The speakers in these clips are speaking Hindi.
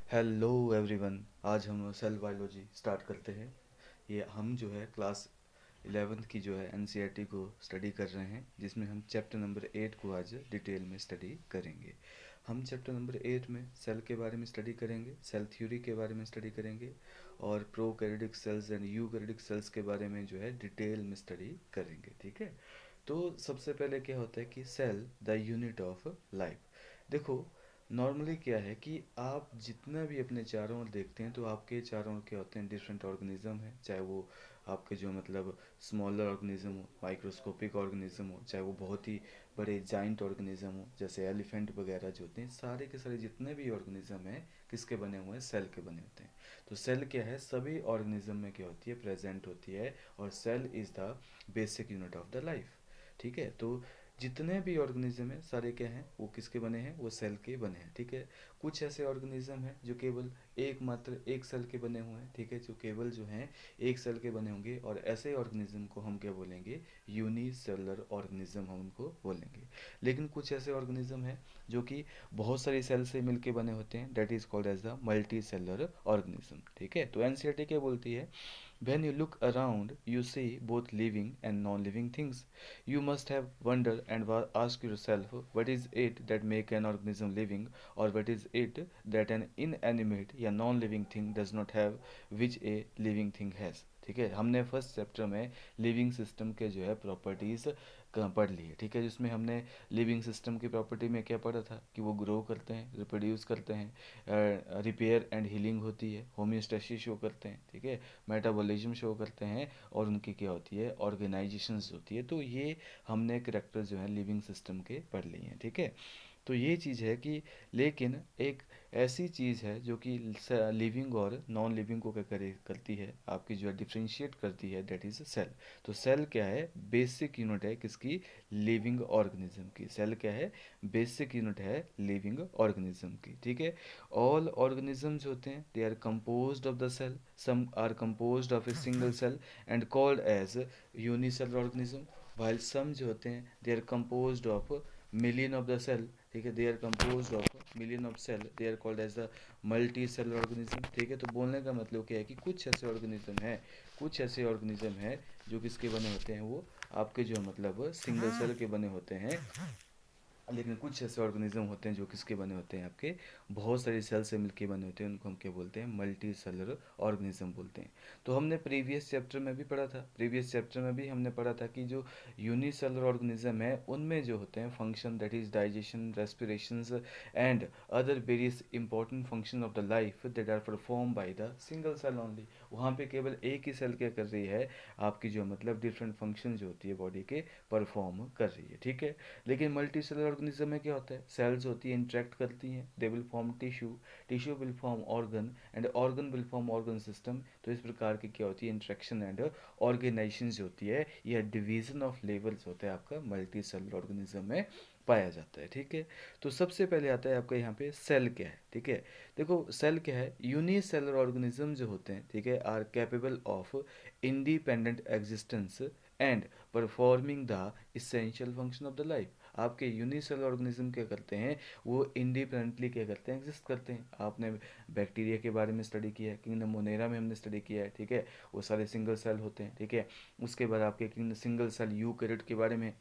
Hello everyone. आज हम सेल बायोलॉजी स्टार्ट करते हैं। ये हम जो है क्लास 11th की जो है एनसीईआरटी को स्टडी कर रहे हैं, जिसमें हम चैप्टर नंबर 8 को आज डिटेल में स्टडी करेंगे। हम चैप्टर नंबर 8 में सेल के बारे में स्टडी करेंगे, सेल थ्योरी के बारे में स्टडी करेंगे और prokaryotic cells and eukaryotic cells के बारे में जो है डिटेल में स्टडी करेंगे। ठीक है। तो सबसे पहले क्या होता है कि cell the unit of life. देखो, नॉर्मली क्या है कि आप जितना भी अपने चारों ओर देखते हैं तो आपके चारों ओर क्या होते हैं, डिफरेंट ऑर्गेनिज्म है। चाहे वो आपके जो मतलब स्मॉलर ऑर्गेनिज्म हो, माइक्रोस्कोपिक ऑर्गेनिज्म हो, चाहे वो बहुत ही बड़े जाइंट ऑर्गेनिज्म हो जैसे एलिफेंट वगैरह जो होते हैं, सारे के सारे जितने भी ऑर्गेनिज्म हैं किसके बने हुए हैं, सेल के बने होते हैं। तो सेल क्या है, सभी ऑर्गेनिज्म में क्या होती है, प्रेजेंट होती है। और cell is the basic unit of the life. ठीक है। तो जितने भी ऑर्गेनिज्म हैं सारे क्या हैं, वो किसके बने हैं, वो सेल के बने हैं। ठीक है। कुछ ऐसे ऑर्गेनिज्म हैं जो केवल एकमात्र एक सेल के बने हुए हैं। ठीक है, जो केवल जो हैं एक सेल के बने होंगे, और ऐसे ऑर्गेनिज्म को हम क्या बोलेंगे, यूनिसेलुलर ऑर्गेनिज्म हम उनको बोलेंगे। लेकिन कुछ ऐसे ऑर्गेनिज्म हैं जो कि बहुत सारी सेल से मिलके बने होते हैं, that is called as the multi cellular organism. ठीक है। तो एनसीईआरटी क्या बोलती है, when you look around, you see both living and non-living things. You must have wondered and asked yourself, what is it that make an organism living, or what is it that an inanimate या non-living thing does not have, which a living thing has. ठीक है। हमने फर्स्ट चैप्टर में लिविंग सिस्टम के जो है प्रॉपर्टीज़ पढ़ ली है। ठीक है, जिसमें हमने लिविंग सिस्टम की प्रॉपर्टी में क्या पढ़ा था कि वो ग्रो करते हैं, रिप्रोड्यूस करते हैं, रिपेयर एंड हीलिंग होती है, होम्योस्टेसिस शो करते हैं। ठीक है, मेटाबॉलिज्म शो करते हैं, और उनकी क्या होती है, ऑर्गेनाइजेशंस होती है। तो ये हमने करेक्टर जो है लिविंग सिस्टम के पढ़ लिए हैं। ठीक है। तो ये चीज़ है कि, लेकिन एक ऐसी चीज़ है जो कि लिविंग और नॉन लिविंग को क्या करती है, आपकी जो है डिफ्रेंशिएट करती है, दैट इज़ सेल। तो सेल क्या है, बेसिक यूनिट है किसकी, लिविंग ऑर्गेनिज्म की। सेल क्या है, बेसिक यूनिट है लिविंग ऑर्गेनिज्म की। ठीक है। ऑल ऑर्गेनिजम्स होते हैं, they are composed of the cell, some are composed of a single cell and called as unicellular organism, while some जो होते हैं they are composed of million of the cell. ठीक है, they are composed of million of cell, they are called as the multi cellular organism. ठीक है। तो बोलने का मतलब क्या है कि कुछ ऐसे ऑर्गेनिज्म हैं, कुछ ऐसे ऑर्गेनिज्म हैं जो किसके बने होते हैं, वो आपके जो मतलब सिंगल सेल के बने होते हैं। लेकिन कुछ ऐसे ऑर्गेनिज्म होते हैं जो किसके बने होते हैं, आपके बहुत सारी सेल से मिलके बने होते हैं, उनको हम क्या बोलते हैं, मल्टी सेलुलर ऑर्गेनिज्म बोलते हैं। तो हमने प्रीवियस चैप्टर में भी पढ़ा था, प्रीवियस चैप्टर में भी हमने पढ़ा था कि जो यूनिसेलुलर ऑर्गेनिज्म है उनमें जो होते हैं function, that is digestion, respirations and other various important function of the life that are perform by the single cell only. वहाँ पे केवल एक ही सेल क्या कर रही है, आपकी जो मतलब डिफरेंट फंक्शन जो होती है बॉडी के परफॉर्म कर रही है। ठीक है। लेकिन मल्टी सेलुलर ऑर्गेनिज्म में क्या होता है, सेल्स होती है, इंटरेक्ट करती हैं, they will form tissue, tissue will form organ and organ will form organ system. तो इस प्रकार की क्या होती है, इंट्रैक्शन एंड ऑर्गेनाइजेशन जो होती है, यह डिवीजन ऑफ लेवल्स होता है आपका मल्टी सेलुलर ऑर्गेनिज्म में पाया जाता है। ठीक है। तो सबसे पहले आता है आपका यहाँ पे सेल क्या है। ठीक है। देखो सेल क्या है, यूनिसेलुलर ऑर्गेनिज्म जो होते हैं, ठीक है, are capable of independent existence and performing the essential function of the life. आपके यूनिसेलुलर ऑर्गेनिज्म क्या करते हैं, वो इंडिपेंडेंटली क्या करते हैं, एग्जिस्ट करते हैं। आपने बैक्टीरिया के बारे में स्टडी किया है, किंगडम मोनेरा में हमने स्टडी किया है। ठीक है, वो सारे सिंगल सेल होते हैं। ठीक है। उसके बाद आपके सिंगल सेल यूकैरियोट के बारे में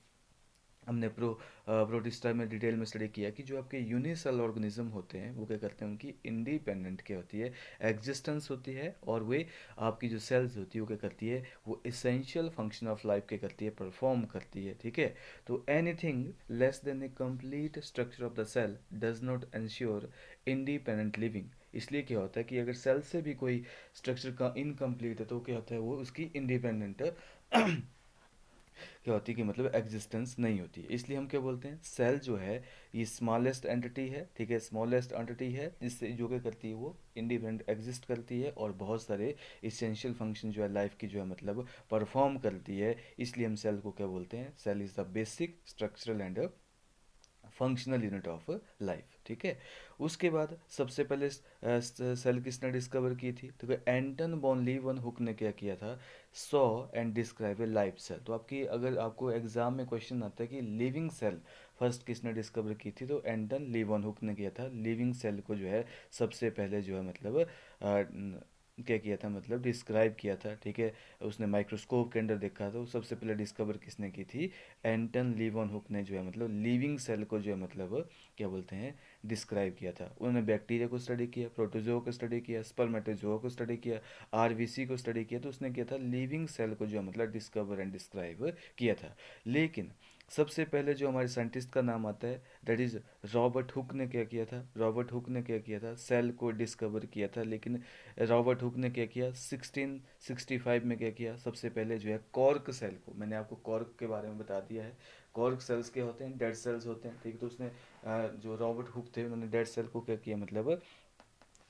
हमने प्रोटिस्टा में डिटेल में स्टडी किया कि जो आपके यूनिसेल ऑर्गेनिज्म होते हैं वो क्या करते हैं, उनकी इंडिपेंडेंट क्या होती है, एग्जिस्टेंस होती है, और वे आपकी जो सेल्स होती है वो क्या करती है, वो इसेंशियल फंक्शन ऑफ लाइफ क्या करती है, परफॉर्म करती है। ठीक है। तो anything less than a complete structure of the cell does not ensure independent living. इसलिए क्या होता है कि अगर सेल से भी कोई स्ट्रक्चर का इनकम्प्लीट है तो क्या होता है, वो उसकी इंडिपेंडेंट क्या होती है कि मतलब एग्जिस्टेंस नहीं होती है। इसलिए हम क्या बोलते हैं, सेल जो है ये स्मॉलेस्ट एंटिटी है। ठीक है, स्मॉलेस्ट एंटिटी है, जिससे जो क्या करती है, वो इंडिपेंडेंट एग्जिस्ट करती है और बहुत सारे इसेंशियल फंक्शन जो है लाइफ की जो है मतलब परफॉर्म करती है। इसलिए हम सेल को क्या बोलते हैं, cell is the basic structural and functional unit of life. ठीक है। उसके बाद सबसे पहले सेल किसने डिस्कवर की थी, तो एंटन वॉन लीवन ने क्या किया था, saw and describe a live cell. तो आपकी अगर आपको एग्जाम में क्वेश्चन आता है कि लिविंग सेल फर्स्ट किसने डिस्कवर की थी, तो एंटन लीवन ने किया था। लिविंग सेल को जो है सबसे पहले जो है मतलब क्या किया था, मतलब डिस्क्राइब किया था, ठीक है। उसने माइक्रोस्कोप के अंदर देखा था। वो सबसे पहले डिस्कवर किसने की थी, एंटन लीवन ने जो है मतलब लिविंग सेल को जो है मतलब क्या बोलते हैं, डिस्क्राइब किया था। उन्होंने बैक्टीरिया को स्टडी किया, प्रोटोजोआ को स्टडी किया, स्पर्मेटोजोआ को स्टडी किया, आरबीसी को स्टडी किया। तो उसने किया था लिविंग सेल को जो है मतलब डिस्कवर एंड डिस्क्राइब किया था। लेकिन सबसे पहले जो हमारे साइंटिस्ट का नाम आता है, दैट इज रॉबर्ट हुक ने क्या किया था, रॉबर्ट हुक ने क्या किया था, सेल को डिस्कवर किया था। लेकिन रॉबर्ट हुक ने क्या किया, 1665 में क्या किया, सबसे पहले जो है कॉर्क सेल को, मैंने आपको कॉर्क के बारे में बता दिया है। कॉर्क सेल्स क्या होते हैं, डेड सेल्स होते हैं, ठीक है। तो उसने जो रॉबर्ट हुक थे उन्होंने डेड सेल को क्या किया, मतलब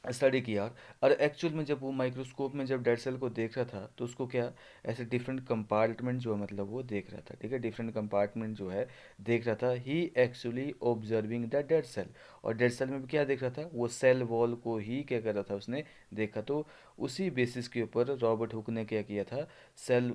स्टडी किया। और एक्चुअल में जब वो माइक्रोस्कोप में जब डेड सेल को देख रहा था, तो उसको क्या, ऐसे डिफरेंट कंपार्टमेंट जो है मतलब वो देख रहा था, ठीक है। डिफरेंट कंपार्टमेंट जो है देख रहा था, he actually observing the dead cell. और डेड सेल में भी क्या देख रहा था, वो सेल वॉल को ही क्या कर रहा था, उसने देखा। तो उसी बेसिस के ऊपर रॉबर्ट हुक ने क्या किया था, सेल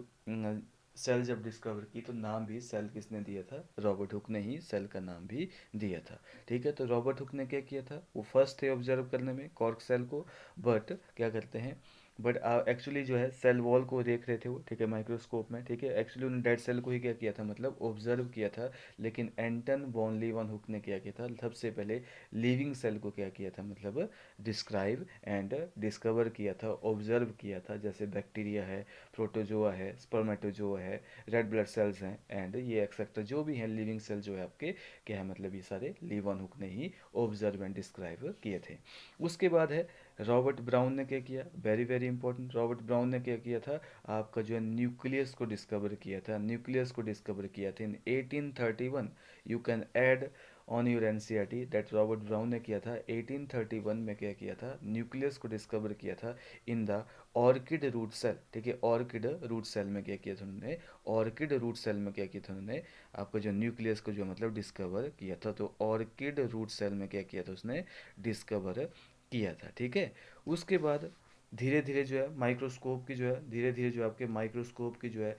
सेल जब डिस्कवर की तो नाम भी सेल किसने दिया था, रॉबर्ट हुक ने ही सेल का नाम भी दिया था, ठीक है। तो रॉबर्ट हुक ने क्या किया था, वो फर्स्ट थे ऑब्जर्व करने में कॉर्क सेल को। बट क्या करते हैं, बट एक्चुअली जो है सेल वॉल को देख रहे थे वो, ठीक है, माइक्रोस्कोप में, ठीक है। एक्चुअली उन्होंने डेड सेल को ही क्या किया था, मतलब ऑब्जर्व किया था। लेकिन एंटन वॉन लीवन हुक ने क्या किया था, सबसे पहले लिविंग सेल को क्या किया था, मतलब डिस्क्राइब एंड डिस्कवर किया था, ऑब्जर्व किया था। जैसे बैक्टीरिया है, प्रोटोजोआ है, स्पर्मेटोजोआ है, रेड ब्लड सेल्स हैं, एंड ये एक्सेट्रा जो भी हैं लिविंग सेल जो है आपके, क्या है मतलब ये सारे लीवन हुक ने ही ऑब्जर्व एंड डिस्क्राइब किए थे। उसके बाद है रॉबर्ट ब्राउन ने क्या किया, very very important, Robert brown ने क्या किया था, आपका जो है न्यूक्लियस को डिस्कवर किया था। न्यूक्लियस को डिस्कवर किया था इन 1831। You can add on your NCERT that Robert brown ने किया था 1831 में, क्या किया था, न्यूक्लियस को डिस्कवर किया था in the orchid root cell, ठीक है। ऑर्किड रूट सेल में क्या किया था उन्होंने, ऑर्किड रूट सेल में क्या किया था उन्होंने, आपको जो न्यूक्लियस को जो मतलब डिस्कवर किया था। तो ऑर्किड रूट सेल में क्या किया था उसने, डिस्कवर किया था, ठीक है। उसके बाद धीरे धीरे जो है माइक्रोस्कोप की जो है, धीरे धीरे जो आपके माइक्रोस्कोप की जो है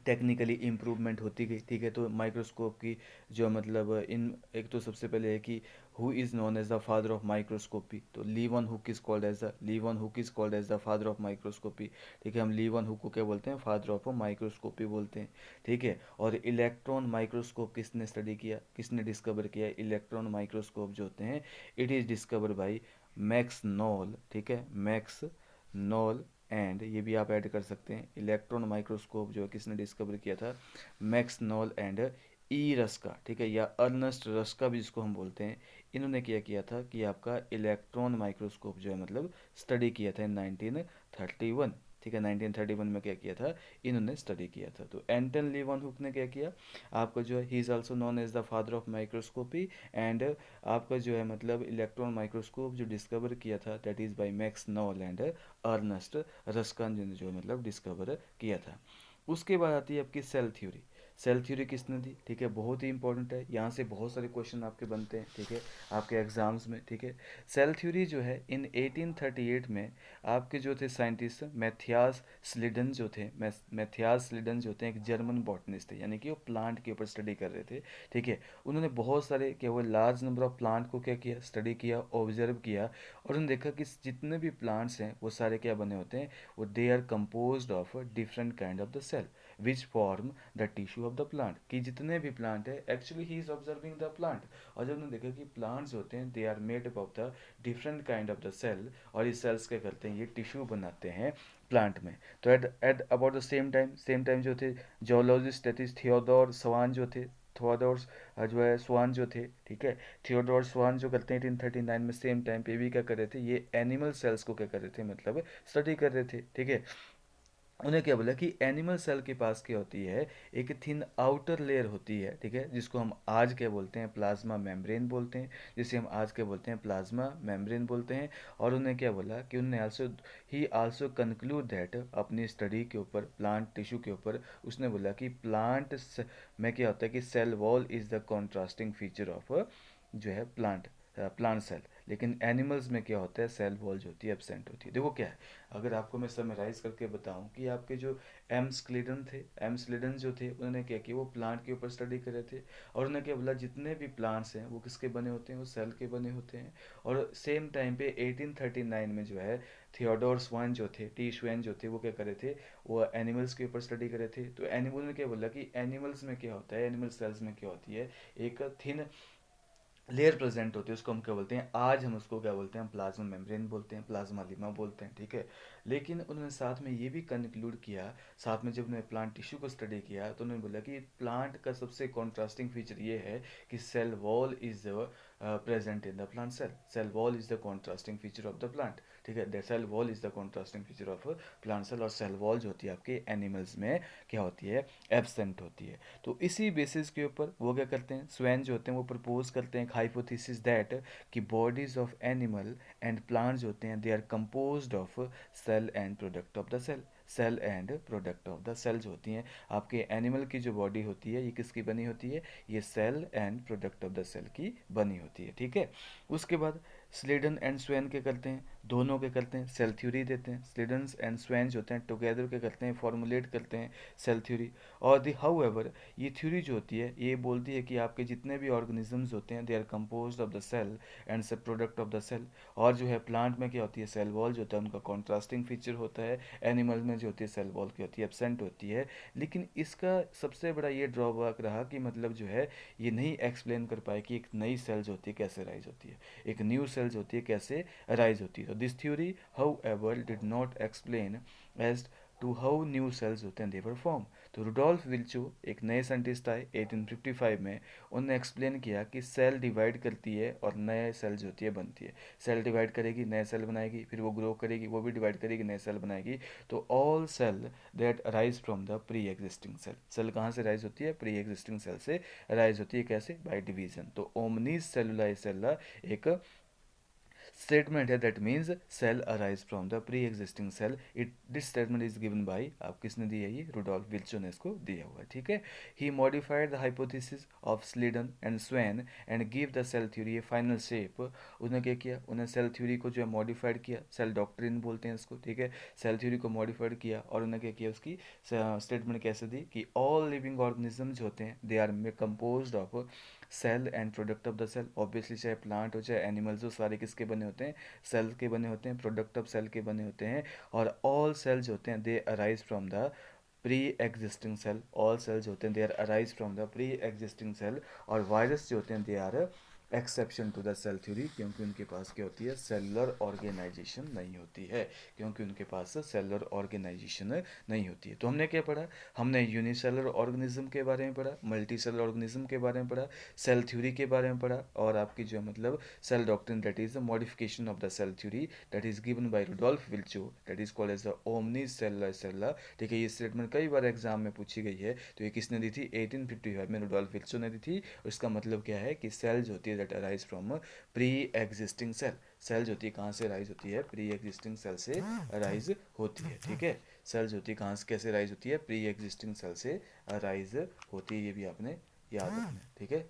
टेक्निकली इम्प्रूवमेंट होती गई, ठीक है। तो माइक्रोस्कोप की जो मतलब इन एक तो सबसे पहले है कि who is known as the father of microscopy, तो Leeuwenhoek is called as the, Leeuwenhoek is called as the father of microscopy, ठीक है। हम लीवन हुक को क्या बोलते हैं, फादर ऑफ माइक्रोस्कोपी बोलते हैं, ठीक है। और इलेक्ट्रॉन माइक्रोस्कोप किसने स्टडी किया, किसने डिस्कवर किया, इलेक्ट्रॉन माइक्रोस्कोप जो होते हैं, it is discover by max knoll, ठीक है, मैक्स नॉल। एंड ये भी आप ऐड कर सकते हैं, इलेक्ट्रॉन माइक्रोस्कोप जो है किसने डिस्कवर किया था, max Knoll and E Ruska, ठीक है, या अर्नस्ट रस्का भी जिसको हम बोलते हैं। इन्होंने क्या किया था कि आपका इलेक्ट्रॉन माइक्रोस्कोप जो है मतलब स्टडी किया था इन 1931, ठीक है। 1931 में क्या किया था, इन्होंने स्टडी किया था। तो एंटन लीवन हुक ने क्या किया, आपका जो है he is also known as the father of microscopy. And आपका जो है मतलब इलेक्ट्रॉन माइक्रोस्कोप जो डिस्कवर किया था, that is by Max Knoll and Ernst Ruska ने जो है मतलब डिस्कवर किया था। उसके बाद आती है आपकी सेल थ्योरी। सेल थ्योरी किसने दी, ठीक है, बहुत ही इंपॉर्टेंट है, यहाँ से बहुत सारे क्वेश्चन आपके बनते हैं, ठीक है, आपके एग्जाम्स में, ठीक है। सेल थ्योरी जो है इन 1838 में आपके जो थे साइंटिस्ट मैथियास स्लिडन जो थे, मैथियास स्लिडन जो थे एक जर्मन बॉटनिस्ट थे, यानी कि वो प्लांट के ऊपर स्टडी कर रहे थे, ठीक है। उन्होंने बहुत सारे क्या वो लार्ज नंबर ऑफ प्लांट को क्या किया, स्टडी किया, ऑब्जर्व किया। और उन्होंने देखा कि जितने भी प्लांट्स हैं वो सारे क्या बने होते हैं, वो they are composed of different kind of the cell which form the tissue of the plant, कि जितने भी प्लांट है actually he is observing the plant. और जब उन्होंने देखा कि प्लांट्स होते हैं they are made up of the different kind of the cell, और ये सेल्स क्या करते हैं, ये टिश्यू बनाते हैं प्लांट में। तो at about the same time जो थे जोलॉजिस्ट दैट इज थियोडोर स्वान जो थे, थियोडोर जो है स्वान जो थे, ठीक है, थियोडोर स्वान जो करते हैं 1839 में, सेम टाइम पे भी क्या कर रहे थे, ये एनिमल सेल्स को क्या कर रहे थे, मतलब स्टडी कर रहे थे, ठीक है। उन्हें क्या बोला कि एनिमल सेल के पास क्या होती है, एक थिन आउटर लेयर होती है, ठीक है, जिसको हम आज क्या बोलते हैं, प्लाज्मा मेम्ब्रेन बोलते हैं, जिसे हम आज क्या बोलते हैं, प्लाज्मा मेम्ब्रेन बोलते हैं। और उन्हें क्या बोला कि उन्हें also he also conclude that, अपनी स्टडी के ऊपर प्लांट टिश्यू के ऊपर उसने बोला कि प्लांट में क्या होता है कि cell wall is the contrasting feature of जो है प्लांट प्लांट सेल, लेकिन एनिमल्स में क्या होता है, सेल वॉल जो होती है एब्सेंट होती है। देखो क्या है, अगर आपको मैं समराइज करके बताऊं कि आपके जो एम्स्क्लिडन थे, एम्स्क्लिडन जो थे उन्होंने क्या किया, वो प्लांट के ऊपर स्टडी कर रहे थे और उन्होंने क्या बोला, जितने भी प्लांट्स हैं वो किसके बने होते हैं, वो सेल के बने होते हैं। और सेम टाइम पे 1839 में जो है थियोडोर स्वान जो थे, टी श्वेन जो थे, वो क्या कर रहे थे, वो एनिमल्स के ऊपर स्टडी कर रहे थे। तो एनिमल ने क्या बोला कि एनिमल्स में क्या होता है, एनिमल सेल्स में क्या होती है, एक थिन लेयर प्रेजेंट होती है, उसको हम क्या बोलते हैं, आज हम उसको क्या बोलते हैं, प्लाज्मा मेम्ब्रेन बोलते हैं, प्लाज्मा लीमा बोलते हैं, ठीक है। लेकिन उन्होंने साथ में ये भी कंक्लूड किया, साथ में जब उन्होंने प्लांट टिश्यू को स्टडी किया तो उन्होंने बोला कि प्लांट का सबसे कॉन्ट्रास्टिंग फीचर ये है कि cell wall is present in the plant cell, cell wall is the contrasting feature of the plant, ठीक है। The cell wall is the contrasting feature of plant cell, और सेल वॉल जो होती है आपके एनिमल्स में क्या होती है, एब्सेंट होती है। तो इसी बेसिस के ऊपर वो क्या करते हैं, स्वैन जो होते हैं वो प्रपोज करते हैं हाइपोथेसिस दैट कि bodies of animal and plants होते हैं, they are composed of cell and product of the cell, cell and product of the cell जो होती हैं आपके एनिमल की जो बॉडी होती है ये किसकी बनी होती है, ये cell and product of the cell की बनी होती है, ठीक है। उसके बाद स्लीडन एंड स्वैन क्या करते हैं, दोनों क्या करते हैं, सेल थ्योरी देते हैं। स्लीडन एंड स्वैन जो होते हैं टुगेदर क्या करते हैं, फॉर्मुलेट करते हैं सेल थ्योरी। और दी हाउ एवर ये थ्योरी जो होती है ये बोलती है कि आपके जितने भी ऑर्गेनिजम्स होते हैं they are compose of the cell and सब प्रोडक्ट ऑफ द सेल। और जो है प्लांट में क्या होती है, सेल वॉल जो होता है उनका कॉन्ट्रास्टिंग फीचर होता है, एनिमल में जो होती है सेल वॉल की होती है एब्सेंट होती है। लेकिन इसका सबसे बड़ा ये ड्रॉबैक रहा कि मतलब जो है ये नहीं एक्सप्लेन कर पाए कि एक नई सेल जो होती है कैसे राइज होती है, एक न्यू सेल्स होती है कैसे राइज होती है। तो this theory how did not explain as to how new cells होते हैं दे वर फॉर्म। तो रुडोल्फ विल्चो एक नए साइंटिस्ट आए 1855 में, उन्होंने एक्सप्लेन किया कि सेल डिवाइड करती है और नए सेल जो होती है बनती है, सेल डिवाइड करेगी नए सेल बनाएगी, फिर वो ग्रो करेगी वो भी डिवाइड करेगी नए सेल बनाएगी। तो all cell that arise from the pre existing cell, cell कहाँ से राइज होती है, प्री एग्जिस्टिंग सेल से राइज होती है, कैसे, बाय डिवीजन। तो ओमनीज सेलुला सेल्ला एक स्टेटमेंट है, that means cell arise from the pre existing cell. It this statement is given by, आप किसने दी है, ये रुडोल्फ विल्चो ने इसको दिया हुआ है, ठीक है। He modified the hypothesis of Schleiden and Schwann and give the cell theory a final shape. उन्होंने क्या किया, उन्हें सेल थ्योरी को जो है मॉडिफाइड किया, सेल डॉक्ट्रिन बोलते हैं इसको, ठीक है। सेल थ्योरी को मॉडिफाइड किया और उन्होंने क्या किया, उसकी स्टेटमेंट कैसे दी कि ऑल लिविंग ऑर्गेनिजम्स होते हैं they are composed of cell and product of the cell. Obviously चाहे प्लांट हो चाहे एनिमल्स हो, सारे किसके बने होते हैं, सेल के बने होते हैं, प्रोडक्ट ऑफ सेल के बने होते हैं। और ऑल सेल्स होते हैं they arise from the pre existing cell, all cells होते हैं they are arise from the pre existing cell. और वायरस जो होते हैं they are exception to the cell theory, क्योंकि उनके पास क्या होती है, सेलुलर ऑर्गेनाइजेशन नहीं होती है, क्योंकि उनके पास सेलुलर ऑर्गेनाइजेशन नहीं होती है। तो हमने क्या पढ़ा, हमने यूनिसेलुलर ऑर्गेनिज्म के बारे में पढ़ा, मल्टी सेलुलर ऑर्गेनिज्म के बारे में पढ़ा, सेल थ्योरी के बारे में पढ़ा, और आपकी जो है मतलब cell doctrine that is the modification of the cell theory that is given by Rudolf Virchow that is called as the omni cellular cella, ठीक है। ये स्टेटमेंट कई बार एग्जाम में पूछी गई है। तो ये किसने दी थी, 1855 में रुडोल्फ विल्चो ने दी थी। और इसका मतलब क्या है कि सेल जो होती है that arise from pre existing cell, cell जो होती है कहाँ से राइज होती है, प्री एग्जिस्टिंग सेल से राइज होती है, ठीक है। सेल जो होती है कहाँ से कैसे राइज होती है, प्री एग्जिस्टिंग सेल से राइज होती है, ये भी आपने याद रखना है, ठीक है।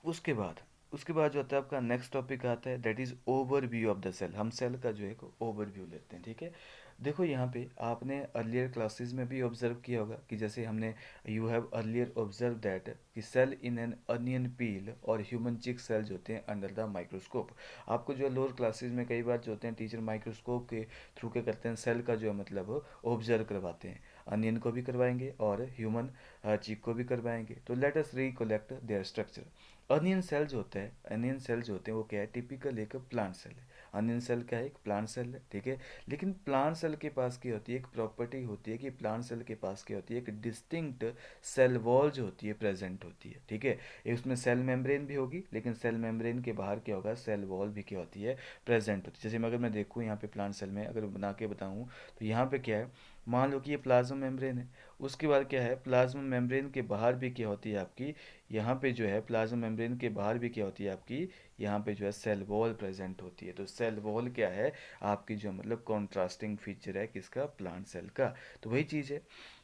उसके बाद उसके बाद जो होता है आपका नेक्स्ट टॉपिक आता है that is overview of the cell. हम सेल का जो है ओवरव्यू लेते हैं, ठीक है। देखो यहाँ पे आपने अर्लियर क्लासेस में भी ऑब्जर्व किया होगा कि जैसे हमने you have earlier observe that कि cell in an onion peel और ह्यूमन चिक सेल जो होते हैं अंडर द माइक्रोस्कोप। आपको जो लोअर क्लासेस में कई बार जो होते हैं टीचर माइक्रोस्कोप के थ्रू क्या करते हैं, सेल का जो है मतलब ऑब्जर्व करवाते हैं, अनियन को भी करवाएंगे और ह्यूमन चिक को भी करवाएंगे। तो let us recollect their structure. Onion cell जो होता है, अनियन सेल जो होते हैं वो क्या है, टिपिकल एक प्लांट सेल है। अनियन सेल क्या है, एक प्लांट सेल है, ठीक है। लेकिन प्लांट सेल के पास क्या होती है, एक प्रॉपर्टी होती है कि प्लांट सेल के पास क्या होती है, एक डिस्टिंक्ट सेल वॉल जो होती है प्रेजेंट होती है, ठीक है। उसमें सेल मेम्ब्रेन भी होगी, लेकिन सेल मेम्ब्रेन के बाहर क्या होगा, सेल वॉल भी क्या होती है, प्रेजेंट होती है। जैसे अगर मैं देखूँ यहाँ पे प्लांट सेल में अगर बना के बताऊँ, तो यहाँ पे क्या है, मान लो कि ये प्लाज्मा मेम्ब्रेन है। उसके बाद क्या है, प्लाज्मा मेम्ब्रेन के बाहर भी क्या होती है आपकी, यहाँ पे जो है प्लाज्मा मेम्ब्रेन के बाहर भी क्या होती है आपकी, यहाँ पे जो है सेल वॉल प्रेजेंट होती है। तो सेल वॉल क्या है आपकी, जो मतलब कॉन्ट्रास्टिंग फीचर है किसका, प्लांट सेल का। तो वही चीज़ है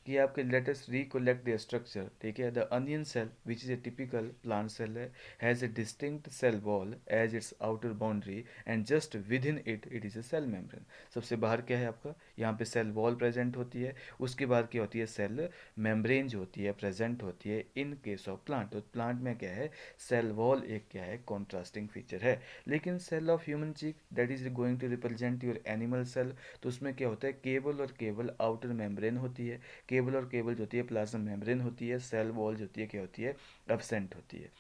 कि आपके लेटेस्ट रिकोलेक्ट द स्ट्रक्चर, ठीक है। The onion cell which is a typical plant cell है, has a distinct cell wall as its outer boundary and just within it it is a cell membrane. सबसे बाहर क्या है आपका, यहाँ पे सेल वॉल प्रेजेंट होती है, उसके बाद क्या होती है, सेल मेम्ब्रेन जो होती है प्रेजेंट होती है इन केस ऑफ प्लांट। तो प्लांट में क्या है, सेल वॉल एक क्या है, कॉन्ट्रास्टिंग फीचर है। लेकिन cell of human cheek that is going to represent your animal cell, तो उसमें क्या होता है, केवल और केवल आउटर मेम्ब्रेन होती है, केवल और केवल जो होती है प्लाज्मा मेम्ब्रेन होती है, सेल वॉल जो होती है क्या होती है, एब्सेंट होती है।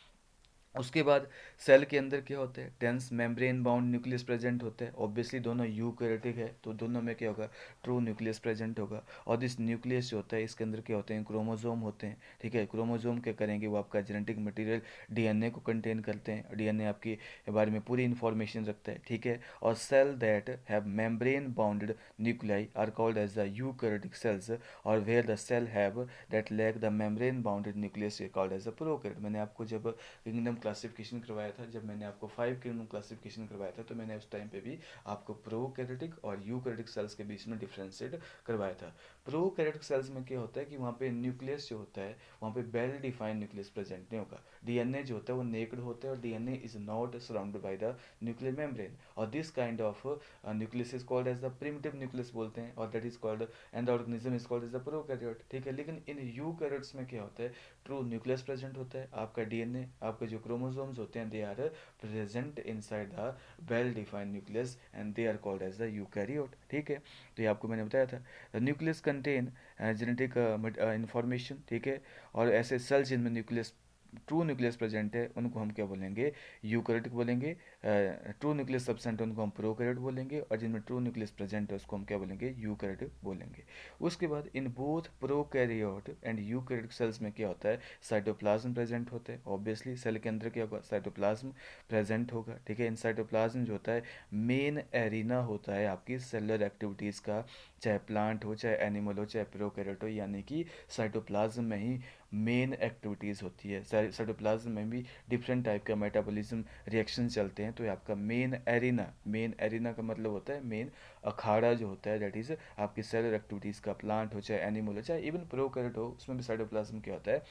उसके बाद सेल के अंदर क्या होता है, dense membrane bound nucleus present होता है। ऑब्वियसली दोनों यूकैरियोटिक है तो दोनों में क्या होगा, ट्रू न्यूक्लियस प्रेजेंट होगा। और दिस न्यूक्लियस जो होता है इसके अंदर क्या होते हैं, क्रोमोजोम होते हैं, ठीक है। क्रोमोजोम क्या करेंगे, वो आपका जेनेटिक मटेरियल डीएनए को कंटेन करते हैं, डीएनए आपके बारे में पूरी इन्फॉर्मेशन रखता है, ठीक है। और cell that have membrane bounded nuclei are called as the eukaryotic cells, और where the cell have that lack the membrane bounded nucleus called as the prokaryote. मैंने आपको जब किंगडम क्लासिफिकेशन करवाया था, जब मैंने आपको 5 किंगडम क्लासिफिकेशन करवाया था, तो मैंने उस टाइम पे भी आपको प्रोकैरियोटिक और यूकैरियोटिक सेल्स के बीच में डिफ्रेंशिएट करवाया था। प्रोकैरियोटिक सेल्स में क्या होता है कि वहाँ पे न्यूक्लियस जो होता है, वहाँ पे वेल डिफाइंड न्यूक्लियस प्रेजेंट नहीं होगा। डीएनए जो होता है वो नेक्ड होता है और DNA is not surrounded by the nuclear membrane, और this kind of nucleus is called as the primitive nucleus बोलते हैं, और that is called and the organism is called as the prokaryote, ठीक है। लेकिन इन यूकैरियोट्स में क्या होता है, ट्रू न्यूक्लियस प्रेजेंट होता है, आपका डीएनए, आपके जो क्रोमोसोम्स होते हैं, they are present inside the well defined nucleus and they are called as the eukaryote, ठीक है। तो ये आपको मैंने बताया था। न्यूक्लियस कंटेन जेनेटिक इंफॉर्मेशन, ठीक है। और ऐसे सेल जिनमें न्यूक्लियस, ट्रू न्यूक्लियस प्रेजेंट है, उनको हम क्या बोलेंगे, यूकैरियोटिक बोलेंगे। ट्रू न्यूक्लियस एब्सेंट है उनको हम प्रोकैरियोट बोलेंगे, और जिनमें ट्रू न्यूक्लियस प्रेजेंट है उसको हम क्या बोलेंगे, यूकैरियोटिक बोलेंगे। उसके बाद in both prokaryote and eukaryotic cells में क्या होता है, साइटोप्लाज्म प्रेजेंट होता है। ऑब्वियसली सेल के अंदर क्या होगा, साइटोप्लाज्म प्रेजेंट होगा, ठीक है। इन साइटोप्लाज्म जो होता है मेन एरिना होता है आपकी सेलुलर एक्टिविटीज़ का, चाहे प्लांट हो, चाहे एनिमल हो, चाहे प्रोकैरियोट हो, यानी कि साइटोप्लाज्म में ही मेन एक्टिविटीज़ होती है। साइटोप्लाज्म में भी डिफरेंट टाइप का मेटाबॉलिज्म रिएक्शन चलते हैं। तो ये आपका मेन एरिना, मेन एरिना का मतलब होता है मेन अखाड़ा जो होता है, दैट इज आपकी सेलुलर एक्टिविटीज़ का, प्लांट हो चाहे एनिमल हो चाहे इवन प्रोकैरियोट हो, उसमें भी साइटोप्लाज्म क्या होता है,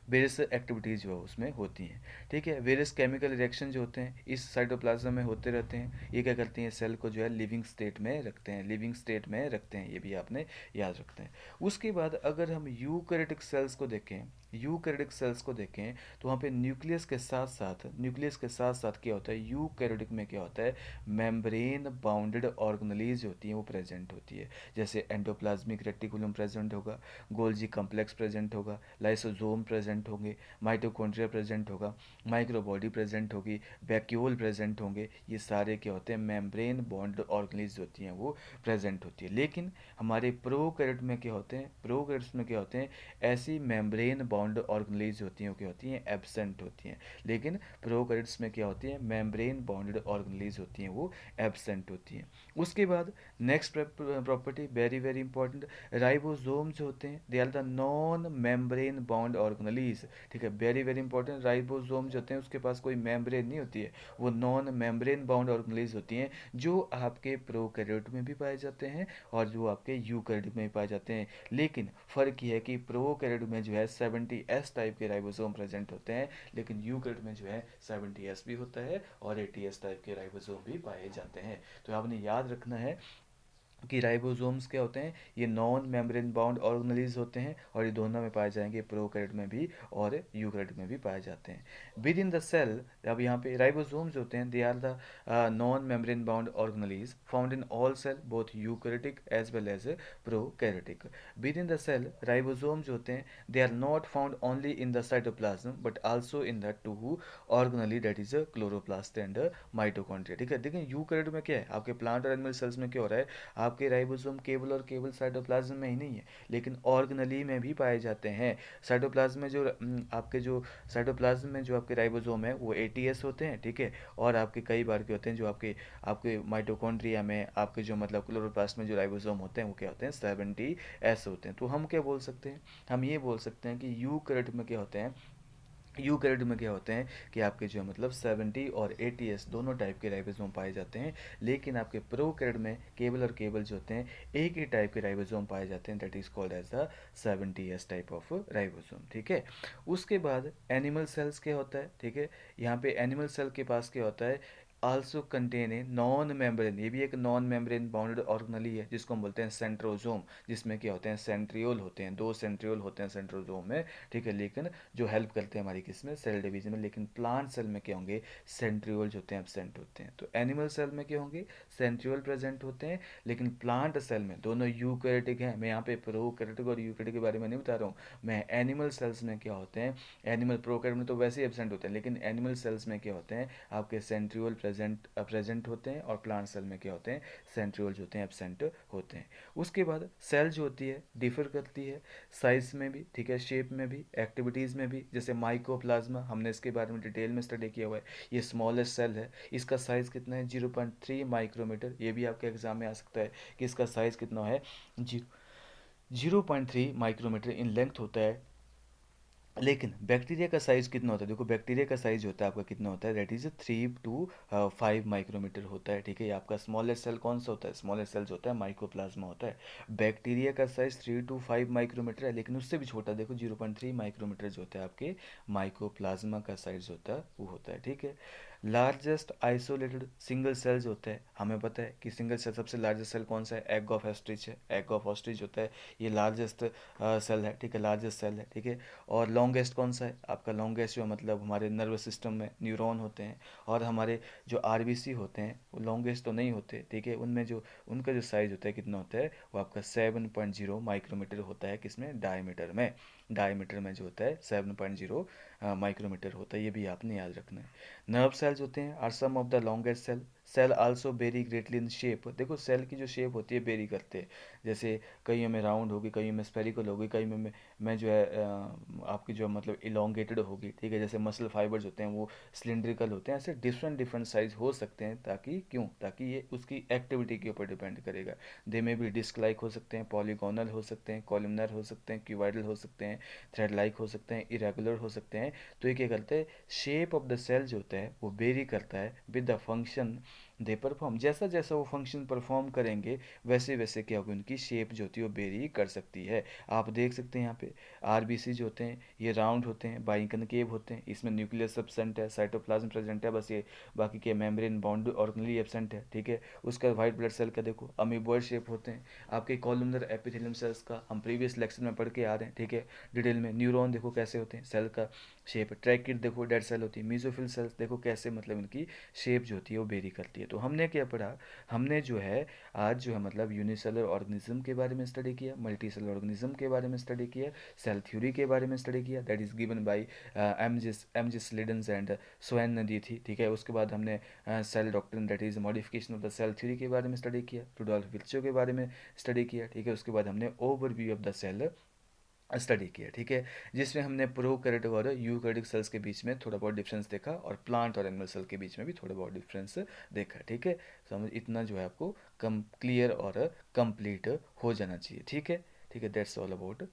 वेरियस एक्टिविटीज़ जो है उसमें होती हैं, ठीक है। वेरियस केमिकल रिएक्शन जो होते हैं इस साइटोप्लाज्म में होते रहते हैं। ये क्या करते हैं, सेल को जो है लिविंग स्टेट में रखते हैं, लिविंग स्टेट में रखते हैं, ये भी आपने याद रखते हैं। उसके बाद अगर हम यूकैरियोटिक सेल्स को देखें, यूकैरियोटिक सेल्स को देखें, तो वहाँ पे न्यूक्लियस के साथ साथ, न्यूक्लियस के साथ साथ क्या होता है, यूकैरियोटिक में क्या होता है, मेम्ब्रेन बाउंडेड ऑर्गेनेलीज होती हैं वो प्रेजेंट होती है। जैसे एंडोप्लाज्मिक रेटिकुलम प्रेजेंट होगा, गोल्जी कम्प्लेक्स प्रेजेंट होगा, लाइसोसोम प्रेजेंट होंगे, माइटोकॉन्ड्रिया प्रेजेंट होगा, माइक्रोबॉडी प्रेजेंट होगी, वैक्यूल प्रेजेंट होंगे। ये सारे क्या होते हैं, मेम्ब्रेन बॉन्ड ऑर्गेनेलीज होती हैं वो प्रेजेंट होती है। लेकिन हमारे प्रोकैरियोट में क्या होते हैं, प्रोकैरियोट्स में क्या होते हैं, ऐसी मेम्ब्रेन बॉन्ड ऑर्गेनेलीज होती हैं वो क्या होती हैं, एब्सेंट होती हैं। लेकिन प्रोकैरियोट्स में क्या होती है, मेम्ब्रेन बॉन्डेड ऑर्गेनेलीज होती हैं वो एब्सेंट होती हैं। उसके बाद next property very very important, ribosome जो होते हैं they are the non membrane bound organelles, ठीक है। वेरी वेरी इंपॉर्टेंट, राइबोसोम जो होते हैं उसके पास कोई मेम्ब्रेन नहीं होती है, वो नॉन मेम्ब्रेन बाउंड ऑर्गेनेलीज होती हैं, जो आपके प्रोकैरियोट में भी पाए जाते हैं और जो आपके यूकैरियोट में भी पाए जाते हैं। लेकिन फ़र्क ये है कि प्रोकैरियोट में जो है 70S टाइप के राइबोसोम प्रेजेंट होते हैं, लेकिन यूकैरियोट में जो है 70S भी होता है और 80S टाइप के राइबोसोम भी पाए जाते हैं। तो आपने याद रखना है कि राइबोसोम्स क्या होते हैं, ये नॉन मेम्ब्रेन बाउंड ऑर्गेनेलीज होते हैं, और ये दोनों में पाए जाएंगे, प्रोकैरियोट में भी और यूकैरियोट में भी पाए जाते हैं। विद इन द सेल, अब यहाँ पे राइबोसोम्स होते हैं they are the non membrane bound organelles found in all cell both eukaryotic as well as prokaryotic. Within the cell ribosomes होते हैं they are not found only in the cytoplasm but also in the two organelle that is chloroplast and mitochondria, ठीक है। लेकिन यूकैरियोट में क्या है, आपके प्लांट और एनिमल सेल्स में क्या हो रहा है, आपके राइबोसोम केवल और केवल साइटोप्लाज्म में ही नहीं है, लेकिन ऑर्गेनेली में भी पाए जाते हैं। साइटोप्लाज्म में जो आपके जो साइटोप्लाज्म में जो आपके राइबोसोम है वो 80S होते हैं, ठीक है। और आपके कई बार के होते हैं जो आपके आपके माइटोकॉन्ड्रिया में आपके जो मतलब क्लोरोप्लास्ट में जो राइबोसोम होते हैं वो क्या होते हैं, 70S होते हैं। तो हम क्या बोल सकते हैं, हम ये बोल सकते हैं कि यूकैरियोट में क्या होते हैं, यूकैरियोट में क्या होते हैं कि आपके जो है मतलब 70 और 80s दोनों टाइप के राइबोसोम पाए जाते हैं, लेकिन आपके प्रोकैरियोट में केबल और केबल जो होते हैं एक ही टाइप के राइबोसोम पाए जाते हैं, that is called as the 70s type of ribosome. ठीक है, उसके बाद एनिमल सेल्स क्या होता है, ठीक है, यहाँ पे एनिमल सेल के पास क्या होता है, also contain a non membrane, ये भी एक नॉन मेम्ब्रेन बाउंडेड ऑर्गेनली है जिसको हम बोलते हैं सेंट्रोजोम, जिसमें क्या होते हैं सेंट्रियोल होते हैं, 2 सेंट्रियोल होते हैं सेंट्रोजोम में। ठीक है, लेकिन जो हेल्प करते हैं हमारी किसमें, सेल डिवीजन में। लेकिन प्लांट सेल में क्या होंगे, सेंट्रियोल जो होते हैं एब्सेंट होते हैं। तो एनिमल सेल में क्या होंगे, सेंट्रियोल प्रेजेंट होते हैं, लेकिन प्लांट सेल में दोनों यूकैरियोटिक हैं। मैं यहाँ पे प्रोकैरियोटिक और यूकैरियोटिक के बारे में नहीं बता रहा हूँ, मैं एनिमल सेल्स में क्या होते हैं, एनिमल प्रोकैरियोट में तो वैसे ही एब्सेंट होते हैं, लेकिन एनिमल सेल्स में क्या होते हैं आपके सेंट्रियोल प्रेजेंट होते हैं, और प्लांट सेल में क्या होते हैं सेंट्रियोल जो होते हैं एब्सेंट होते हैं। उसके बाद सेल जो होती है डिफर करती है साइज में भी, ठीक है, शेप में भी, एक्टिविटीज़ में भी। जैसे माइकोप्लाज्मा, हमने इसके बारे में डिटेल में स्टडी किया हुआ है, ये स्मॉलेस्ट सेल है, इसका साइज़ कितना है 0.3 माइक्रोमीटर। ये भी आपके एग्जाम में आ सकता है कि इसका साइज़ कितना है, 0.3 माइक्रोमीटर इन लेंथ होता है। लेकिन बैक्टीरिया का साइज़ कितना होता है, देखो बैक्टीरिया का साइज़ होता है आपका कितना होता है, दैट इज़ 3 to 5 माइक्रोमीटर होता है। ठीक है, ये आपका स्मॉलेस्ट सेल कौन सा होता है, स्मॉलेस्ट सेल्स होता है माइकोप्लाज्मा होता है। बैक्टीरिया का साइज़ 3 to 5 माइक्रोमीटर है, लेकिन उससे भी छोटा देखो 0.3 माइक्रोमीटर जो होता है आपके माइकोप्लाज्मा का साइज़ होता है वो होता है। ठीक है, लार्जेस्ट आइसोलेटेड सिंगल सेल्स होता है, हमें पता है कि सिंगल सेल सबसे लार्जेस्ट सेल कौन सा है, एग ऑफ ऑस्ट्रिच है, एग ऑफ ऑस्ट्रिच होता है, ये लार्जेस्ट सेल है। ठीक है, लार्जेस्ट सेल है। ठीक है, और लॉन्गेस्ट कौन सा है आपका, लॉन्गेस्ट जो मतलब हमारे नर्वस सिस्टम में न्यूरॉन होते हैं, और हमारे जो आरबीसी होते हैं वो लॉन्गेस्ट तो नहीं होते। ठीक है, उनमें जो उनका जो साइज होता है कितना होता है, वो आपका 7.0 माइक्रोमीटर होता है, किसमें, डायमीटर में। डायमीटर में जो होता है 7.0 माइक्रोमीटर होता है, ये भी आपने याद रखना है। नर्व सेल्स होते हैं are some of the longest cell. Cell also very greatly in shape, देखो सेल की जो शेप होती है वेरी करते हैं, जैसे कईयों में राउंड होगी, कईयों में स्पेरिकल होगी, कई में जो है आपकी जो मतलब इलोंगेटेड होगी। ठीक है, जैसे मसल फाइबर्स होते हैं वो सिलिंड्रिकल होते हैं, ऐसे डिफरेंट डिफरेंट साइज हो सकते हैं, ताकि क्यों, ताकि ये उसकी एक्टिविटी के ऊपर डिपेंड करेगा। दे में भी डिस्क लाइक हो सकते हैं, पॉलीगोनल हो सकते हैं, कॉलमनर हो सकते हैं, क्यूबाइडल हो सकते हैं, थ्रेड लाइक हो सकते हैं, इरेगुलर हो सकते हैं। तो ये क्या करते हैं, शेप ऑफ द सेल जो होता है वो वेरी करता है with the function they perform, जैसा जैसा वो फंक्शन परफॉर्म करेंगे वैसे वैसे क्या होगी, उनकी शेप जो होती है वो वेरी कर सकती है। आप देख सकते हैं यहाँ पे आरबीसी जो होते हैं ये राउंड होते हैं, बाइकनकेव होते हैं, इसमें न्यूक्लियस एब्सेंट है, साइटोप्लाज्म प्रेजेंट है, बस ये बाकी के मेम्ब्रेन बाउंड ऑर्गेनली एब्सेंट है। ठीक है, उसका वाइट ब्लड सेल का देखो अमीबॉइड शेप होते हैं। आपके कॉलमनर एपिथेलियम सेल्स का हम प्रीवियस लेक्चर में पढ़ के आ रहे हैं। ठीक है, डिटेल में। न्यूरॉन देखो कैसे होते हैं, सेल का शेप। ट्रैकिड देखो डेड सेल होती है। मीजोफिल सेल्स देखो कैसे मतलब इनकी शेप जो होती है वो वेरी करती है। तो हमने क्या पढ़ा, हमने जो है आज जो है मतलब यूनिसेलर ऑर्गेनिज्म के बारे में स्टडी किया, मल्टी सेलर ऑर्गेनिज्म के बारे में स्टडी किया, सेल थ्योरी के बारे में स्टडी किया, that is given by M G Schleidens and Schwann ने दी थी। ठीक है, उसके बाद हमने cell doctrine that is modification of the cell theory के बारे में स्टडी किया, रुडोल्फ विर्चो के बारे में स्टडी किया। ठीक है, उसके बाद हमने overview of the cell study किया। ठीक है, जिसमें हमने प्रोकैरियोटिक और यूकैरियोटिक सेल्स के बीच में थोड़ा बहुत डिफरेंस देखा, और प्लांट और एनिमल सेल के बीच में भी थोड़ा बहुत डिफरेंस देखा। ठीक है, समझ इतना जो है आपको कम क्लियर और कंप्लीट हो जाना चाहिए। ठीक है, ठीक है, दैट्स ऑल अबाउट